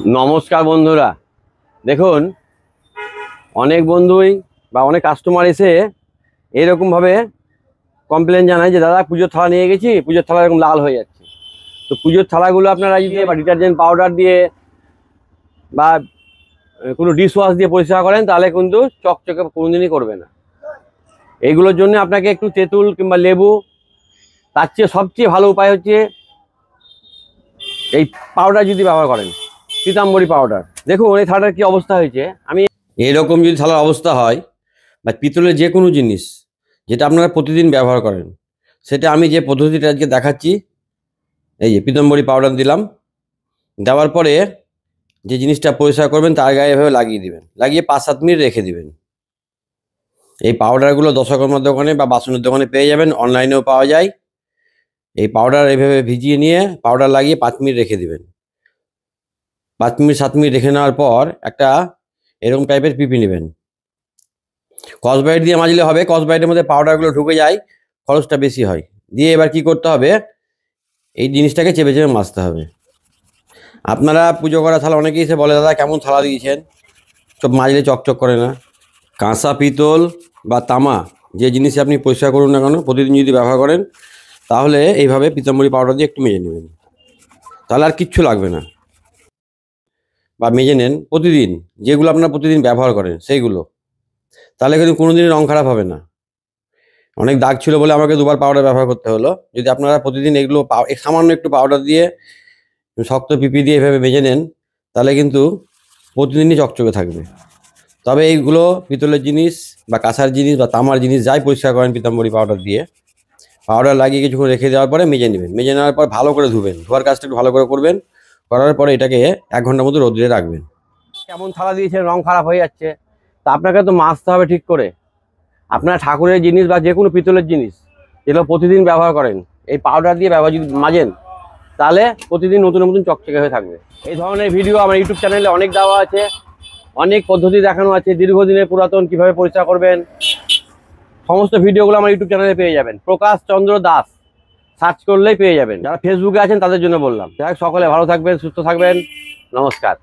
নমস্কার বন্ধুরা, দেখুন অনেক বন্ধুই বা অনেক কাস্টমার এসে এরকমভাবে কমপ্লেন জানায় যে দাদা পুজোর থালা নিয়ে গেছি, পুজোর থালা এরকম লাল হয়ে যাচ্ছে। তো পুজোর থালাগুলো আপনারা যদি বা ডিটারজেন্ট পাউডার দিয়ে বা কোনো ডিশ ওয়াশ দিয়ে পরিষ্কার করেন তাহলে কিন্তু চকচকে কোনোদিনই করবে না। এইগুলোর জন্য আপনাকে একটু তেঁতুল কিংবা লেবু, তার চেয়ে সবচেয়ে ভালো উপায় হচ্ছে এই পাউডার যদি ব্যবহার করেন, পীতাম্বরী পাউডার। দেখুন এই থালাটার কি অবস্থা হয়েছে। আমি এরকম যদি থালার অবস্থা হয় বা পিতলের যে কোনো জিনিস যেটা আপনারা প্রতিদিন ব্যবহার করেন, সেটা আমি যে পদ্ধতিটা আজকে দেখাচ্ছি, এই যে পীতাম্বরী পাউডার দিলাম, দেওয়ার পরে যে জিনিসটা পরিষ্কার করবেন তার গায়ে এভাবে লাগিয়ে দিবেন, লাগিয়ে 5-7 মিনিট রেখে দিবেন। এই পাউডারগুলো দশকর্মার দোকানে বা বাসনের দোকানে পেয়ে যাবেন, অনলাইনেও পাওয়া যায়। এই পাউডার এইভাবে ভিজিয়ে নিয়ে পাউডার লাগিয়ে 5 মিনিট রেখে দিবেন। 5 মিনিট 7 মিনিট রেখে নেওয়ার পর একটা এরকম টাইপের পিপি নেবেন। কসবাইট দিয়ে মাজলে হবে, কসবাইটের মধ্যে পাউডারগুলো ঢুকে যায়, খরচটা বেশি হয়। দিয়ে এবার কি করতে হবে, এই জিনিসটাকে চেপে চেপে মাজতে হবে। আপনারা পুজো করা থালা অনেকেই এসে বলে দাদা কেমন থালা দিয়েছেন, সব মাজলে চকচক করে না। কাঁসা, পিতল বা তামা যে জিনিস আপনি পরিষ্কার করুন না কেন, প্রতিদিন যদি ব্যবহার করেন তাহলে এইভাবে পীতাম্বরী পাউডার দিয়ে একটু মেজে নেবেন, তাহলে আর কিচ্ছু লাগবে না। বা মেজে নেন প্রতিদিন, যেগুলো আপনারা প্রতিদিন ব্যবহার করেন সেইগুলো, তাহলে কিন্তু কোনোদিনই রং খারাপ হবে না। অনেক দাগ ছিল বলে আমাকে দুবার পাউডার ব্যবহার করতে হলো। যদি আপনারা প্রতিদিন এগুলো সামান্য একটু পাউডার দিয়ে শক্ত পিপি দিয়ে এভাবে মেজে নেন তাহলে কিন্তু প্রতিদিনই চকচকে থাকবে। তবে এইগুলো পিতলের জিনিস বা কাঁসার জিনিস বা তামার জিনিস যাই পরিষ্কার করেন পীতাম্বরী পাউডার দিয়ে, পাউডার লাগিয়ে কিছুক্ষণ রেখে দেওয়ার পরে মেজে নেবেন। মেজে নেওয়ার পর ভালো করে ধুবেন, ধোয়ার কাজটা একটু ভালো করে করবেন। করার পরে এটাকে 1 ঘন্টার মতো রোদ্রে রাখবেন। কেমন থালা দিয়েছেন, রং খারাপ হয়ে যাচ্ছে, তা আপনাকে তো মাজতে হবে ঠিক করে। আপনার ঠাকুরের জিনিস বা যে কোনো পিতলের জিনিস যেগুলো প্রতিদিন ব্যবহার করেন, এই পাউডার দিয়ে ব্যবহার যদি মাজেন তাহলে প্রতিদিন নতুন নতুন চকচকে হয়ে থাকবে। এই ধরনের ভিডিও আমার ইউটিউব চ্যানেলে অনেক দেওয়া আছে, অনেক পদ্ধতি দেখানো আছে, দীর্ঘদিনের পুরাতন কীভাবে পরিষ্কার করবেন সমস্ত ভিডিওগুলো আমার ইউটিউব চ্যানেলে পেয়ে যাবেন। প্রকাশ চন্দ্র দাস সার্চ করলেই পেয়ে যাবেন। যারা ফেসবুকে আছেন তাদের জন্য বললাম। যাই হোক, সকলে ভালো থাকবেন, সুস্থ থাকবেন, নমস্কার।